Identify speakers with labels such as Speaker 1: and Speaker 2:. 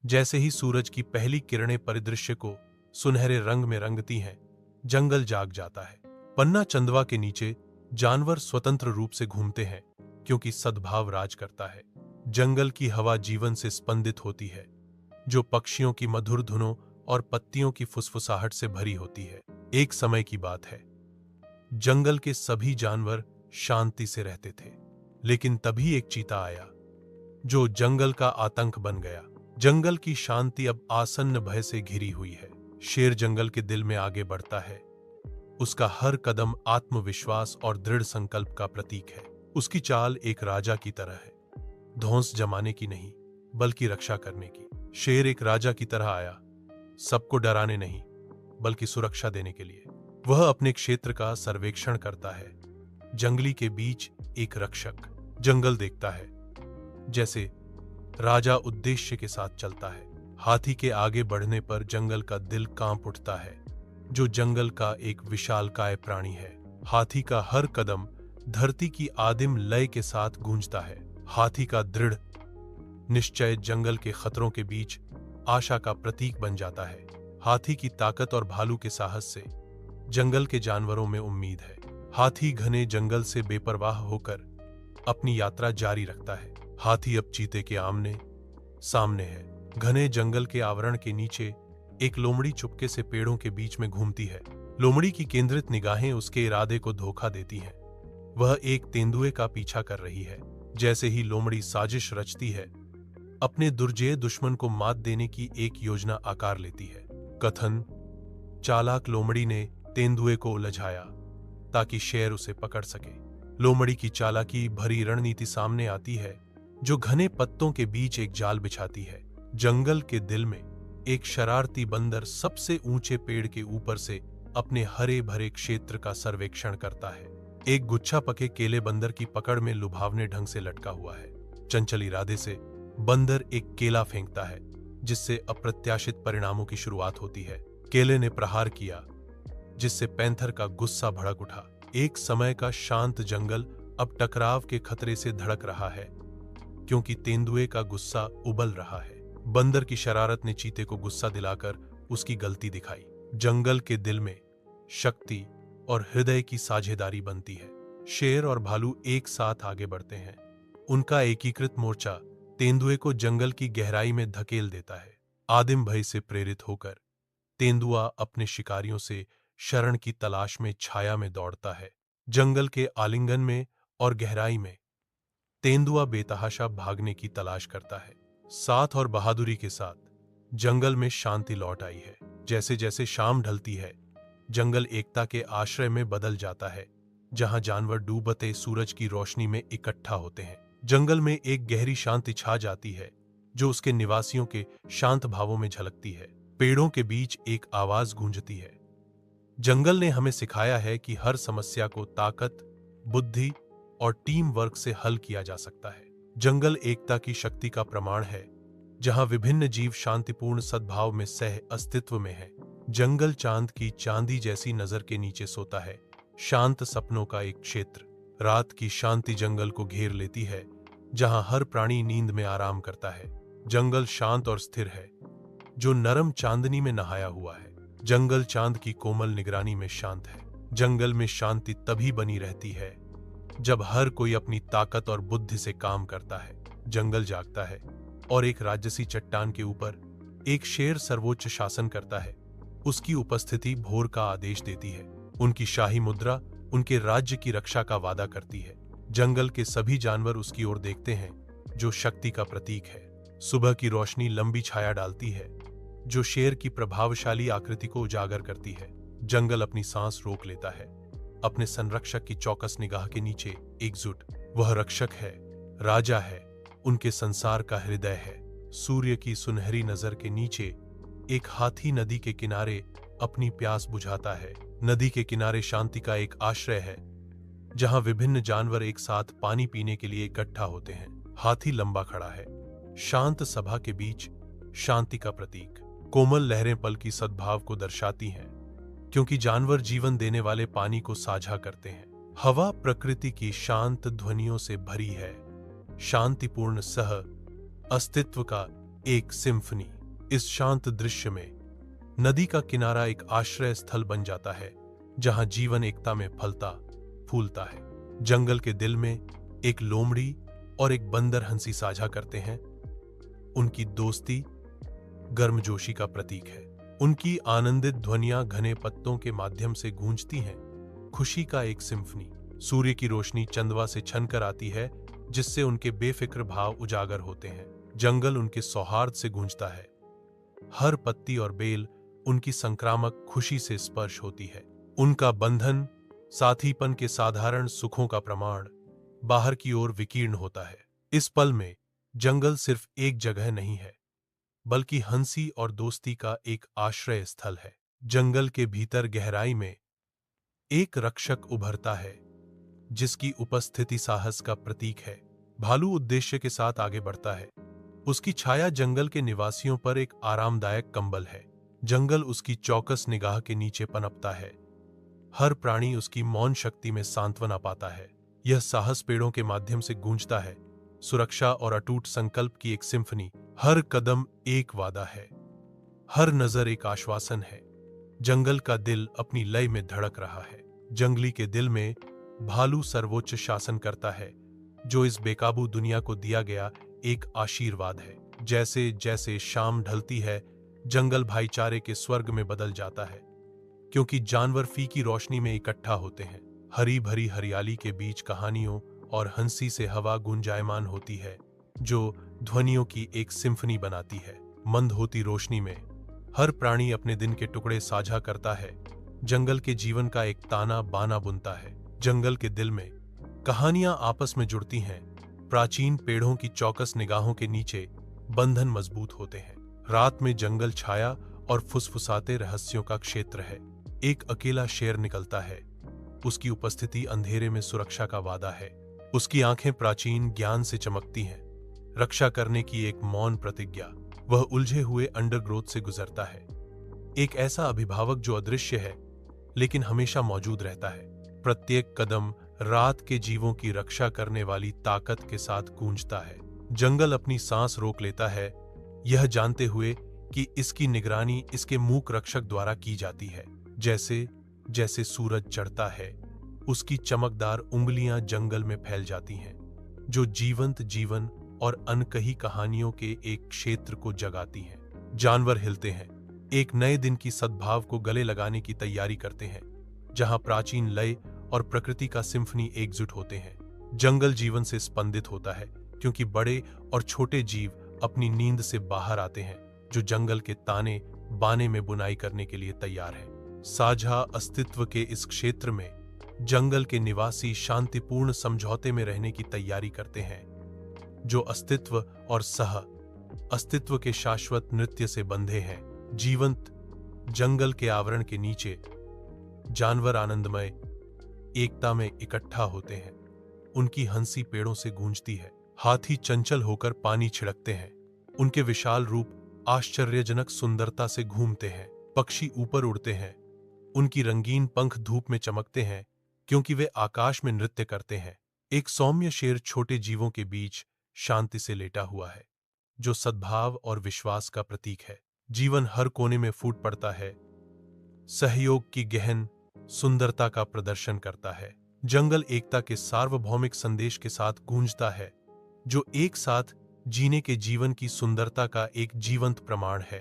Speaker 1: जैसे ही सूरज की पहली किरणें परिदृश्य को सुनहरे रंग में रंगती हैं, जंगल जाग जाता है। पन्ना चंदवा के नीचे जानवर स्वतंत्र रूप से घूमते हैं, क्योंकि सद्भाव राज करता है। जंगल की हवा जीवन से स्पंदित होती है, जो पक्षियों की मधुर धुनों और पत्तियों की फुसफुसाहट से भरी होती है। एक समय की बात है, जंगल के सभी जानवर शांति से रहते थे, लेकिन तभी एक चीता आया, जो जंगल का आतंक बन गया। जंगल की शांति अब आसन्न भय से घिरी हुई है। शेर जंगल के दिल में आगे बढ़ता है। उसका हर कदम आत्मविश्वास और दृढ़ संकल्प का प्रतीक है। उसकी चाल एक राजा की तरह है, धौंस जमाने की नहीं, बल्कि रक्षा करने की। शेर एक राजा की तरह आया, सबको डराने नहीं, बल्कि सुरक्षा देने के लिए। वह अपने क्षेत्र का सर्वेक्षण करता है। जंगली के बीच एक रक्षक जंगल देखता है, जैसे राजा उद्देश्य के साथ चलता है। हाथी के आगे बढ़ने पर जंगल का दिल कांप उठता है, जो जंगल का एक विशालकाय प्राणी है। हाथी का हर कदम धरती की आदिम लय के साथ गूंजता है। हाथी का दृढ़ निश्चय जंगल के खतरों के बीच आशा का प्रतीक बन जाता है। हाथी की ताकत और भालू के साहस से जंगल के जानवरों में उम्मीद है। हाथी घने जंगल से बेपरवाह होकर अपनी यात्रा जारी रखता है। हाथी अब चीते के आमने सामने है। घने जंगल के आवरण के नीचे एक लोमड़ी चुपके से पेड़ों के बीच में घूमती है। लोमड़ी की केंद्रित निगाहें उसके इरादे को धोखा देती हैं। वह एक तेंदुए का पीछा कर रही है। जैसे ही लोमड़ी साजिश रचती है, अपने दुर्जेय दुश्मन को मात देने की एक योजना आकार लेती है। कथन: चालाक लोमड़ी ने तेंदुए को उलझाया ताकि शेर उसे पकड़ सके। लोमड़ी की चालाकी भरी रणनीति सामने आती है, जो घने पत्तों के बीच एक जाल बिछाती है। जंगल के दिल में एक शरारती बंदर सबसे ऊंचे पेड़ के ऊपर से अपने हरे भरे क्षेत्र का सर्वेक्षण करता है। एक गुच्छा पके केले बंदर की पकड़ में लुभावने ढंग से लटका हुआ है। चंचल इरादे से बंदर एक केला फेंकता है, जिससे अप्रत्याशित परिणामों की शुरुआत होती है। केले ने प्रहार किया, जिससे पैंथर का गुस्सा भड़क उठा। एक समय का शांत जंगल अब टकराव के खतरे से धड़क रहा है, क्योंकि तेंदुए का गुस्सा उबल रहा है। बंदर की शरारत ने चीते को गुस्सा दिलाकर उसकी गलती दिखाई। जंगल के दिल में शक्ति और हृदय की साझेदारी बनती है। शेर और भालू एक साथ आगे बढ़ते हैं। उनका एकीकृत मोर्चा तेंदुए को जंगल की गहराई में धकेल देता है। आदिम भय से प्रेरित होकर तेंदुआ अपने शिकारियों से शरण की तलाश में छाया में दौड़ता है। जंगल के आलिंगन में और गहराई में तेंदुआ बेतहाशा भागने की तलाश करता है। साथ और बहादुरी के साथ जंगल में शांति लौट आई है। जैसे जैसे शाम ढलती है, जंगल एकता के आश्रय में बदल जाता है, जहां जानवर डूबते सूरज की रोशनी में इकट्ठा होते हैं। जंगल में एक गहरी शांति छा जाती है, जो उसके निवासियों के शांत भावों में झलकती है। पेड़ों के बीच एक आवाज गूंजती है। जंगल ने हमें सिखाया है कि हर समस्या को ताकत, बुद्धि और टीम वर्क से हल किया जा सकता है। जंगल एकता की शक्ति का प्रमाण है, जहां विभिन्न जीव शांतिपूर्ण सद्भाव में सह अस्तित्व में है। जंगल चांद की चांदी जैसी नजर के नीचे सोता है, शांत सपनों का एक क्षेत्र। रात की शांति जंगल को घेर लेती है, जहां हर प्राणी नींद में आराम करता है। जंगल शांत और स्थिर है, जो नरम चांदनी में नहाया हुआ है। जंगल चांद की कोमल निगरानी में शांत है। जंगल में शांति तभी बनी रहती है जब हर कोई अपनी ताकत और बुद्धि से काम करता है। जंगल जागता है और एक राजसी चट्टान के ऊपर एक शेर सर्वोच्च शासन करता है। उसकी उपस्थिति भोर का आदेश देती है। उनकी शाही मुद्रा उनके राज्य की रक्षा का वादा करती है। जंगल के सभी जानवर उसकी ओर देखते हैं, जो शक्ति का प्रतीक है। सुबह की रोशनी लंबी छाया डालती है, जो शेर की प्रभावशाली आकृति को उजागर करती है। जंगल अपनी सांस रोक लेता है, अपने संरक्षक की चौकस निगाह के नीचे एकजुट। वह रक्षक है, राजा है, उनके संसार का हृदय है। सूर्य की सुनहरी नजर के नीचे एक हाथी नदी के किनारे अपनी प्यास बुझाता है। नदी के किनारे शांति का एक आश्रय है, जहां विभिन्न जानवर एक साथ पानी पीने के लिए इकट्ठा होते हैं। हाथी लंबा खड़ा है, शांत सभा के बीच शांति का प्रतीक। कोमल लहरें पल की सद्भाव को दर्शाती हैं, क्योंकि जानवर जीवन देने वाले पानी को साझा करते हैं। हवा प्रकृति की शांत ध्वनियों से भरी है, शांतिपूर्ण सह अस्तित्व का एक सिम्फनी। इस शांत दृश्य में नदी का किनारा एक आश्रय स्थल बन जाता है, जहां जीवन एकता में फलता फूलता है। जंगल के दिल में एक लोमड़ी और एक बंदर हंसी साझा करते हैं। उनकी दोस्ती गर्मजोशी का प्रतीक है। उनकी आनंदित ध्वनियां घने पत्तों के माध्यम से गूंजती हैं, खुशी का एक सिम्फनी। सूर्य की रोशनी चंदवा से छनकर आती है, जिससे उनके बेफिक्र भाव उजागर होते हैं। जंगल उनके सौहार्द से गूंजता है। हर पत्ती और बेल उनकी संक्रामक खुशी से स्पर्श होती है। उनका बंधन साथीपन के साधारण सुखों का प्रमाण बाहर की ओर विकीर्ण होता है। इस पल में जंगल सिर्फ एक जगह नहीं है, बल्कि हंसी और दोस्ती का एक आश्रय स्थल है। जंगल के भीतर गहराई में एक रक्षक उभरता है, जिसकी उपस्थिति साहस का प्रतीक है। भालू उद्देश्य के साथ आगे बढ़ता है। उसकी छाया जंगल के निवासियों पर एक आरामदायक कंबल है। जंगल उसकी चौकस निगाह के नीचे पनपता है। हर प्राणी उसकी मौन शक्ति में सांत्वना पाता है। यह साहस पेड़ों के माध्यम से गूंजता है, सुरक्षा और अटूट संकल्प की एक सिम्फनी। हर कदम एक वादा है, हर नजर एक आश्वासन है। जंगल का दिल अपनी लय में धड़क रहा है। जंगली के दिल में भालू सर्वोच्च शासन करता है, जो इस बेकाबू दुनिया को दिया गया एक आशीर्वाद है। जैसे जैसे शाम ढलती है, जंगल भाईचारे के स्वर्ग में बदल जाता है, क्योंकि जानवर फीकी रोशनी में इकट्ठा होते हैं। हरी भरी हरियाली के बीच कहानियों और हंसी से हवा गुंजायमान होती है, जो ध्वनियों की एक सिम्फनी बनाती है। मंद होती रोशनी में हर प्राणी अपने दिन के टुकड़े साझा करता है, जंगल के जीवन का एक ताना बाना बुनता है। जंगल के दिल में कहानियां आपस में जुड़ती हैं। प्राचीन पेड़ों की चौकस निगाहों के नीचे बंधन मजबूत होते हैं। रात में जंगल छाया और फुसफुसाते रहस्यों का क्षेत्र है। एक अकेला शेर निकलता है। उसकी उपस्थिति अंधेरे में सुरक्षा का वादा है। उसकी आंखें प्राचीन ज्ञान से चमकती हैं, रक्षा करने की एक मौन प्रतिज्ञा। वह उलझे हुए अंडरग्रोथ से गुजरता है, एक ऐसा अभिभावक जो अदृश्य है लेकिन हमेशा मौजूद रहता है। प्रत्येक कदम रात के जीवों की रक्षा करने वाली ताकत के साथ गूंजता है। जंगल अपनी सांस रोक लेता है, यह जानते हुए कि इसकी निगरानी इसके मूक रक्षक द्वारा की जाती है। जैसे जैसे सूरज चढ़ता है, उसकी चमकदार उंगलियां जंगल में फैल जाती हैं, जो जीवंत जीवन और अनकही कहानियों के एक क्षेत्र को जगाती हैं। जानवर हिलते हैं, एक नए दिन की सद्भाव को गले लगाने की तैयारी करते हैं, जहां प्राचीन लय और प्रकृति का सिम्फनी एकजुट होते हैं। जंगल जीवन से स्पंदित होता है, क्योंकि बड़े और छोटे जीव अपनी नींद से बाहर आते हैं, जो जंगल के ताने बाने में बुनाई करने के लिए तैयार है। साझा अस्तित्व के इस क्षेत्र में जंगल के निवासी शांतिपूर्ण समझौते में रहने की तैयारी करते हैं, जो अस्तित्व और सह अस्तित्व के शाश्वत नृत्य से बंधे हैं। जीवंत जंगल के आवरण के नीचे जानवर आनंदमय एकता में इकट्ठा होते हैं। उनकी हंसी पेड़ों से गूंजती है। हाथी चंचल होकर पानी छिड़कते हैं। उनके विशाल रूप आश्चर्यजनक सुंदरता से घूमते हैं। पक्षी ऊपर उड़ते हैं। उनकी रंगीन पंख धूप में चमकते हैं, क्योंकि वे आकाश में नृत्य करते हैं। एक सौम्य शेर छोटे जीवों के बीच शांति से लेटा हुआ है, जो सद्भाव और विश्वास का प्रतीक है। जीवन हर कोने में फूट पड़ता है, सहयोग की गहन सुंदरता का प्रदर्शन करता है। जंगल एकता के सार्वभौमिक संदेश के साथ गूंजता है, जो एक साथ जीने के जीवन की सुंदरता का एक जीवंत प्रमाण है।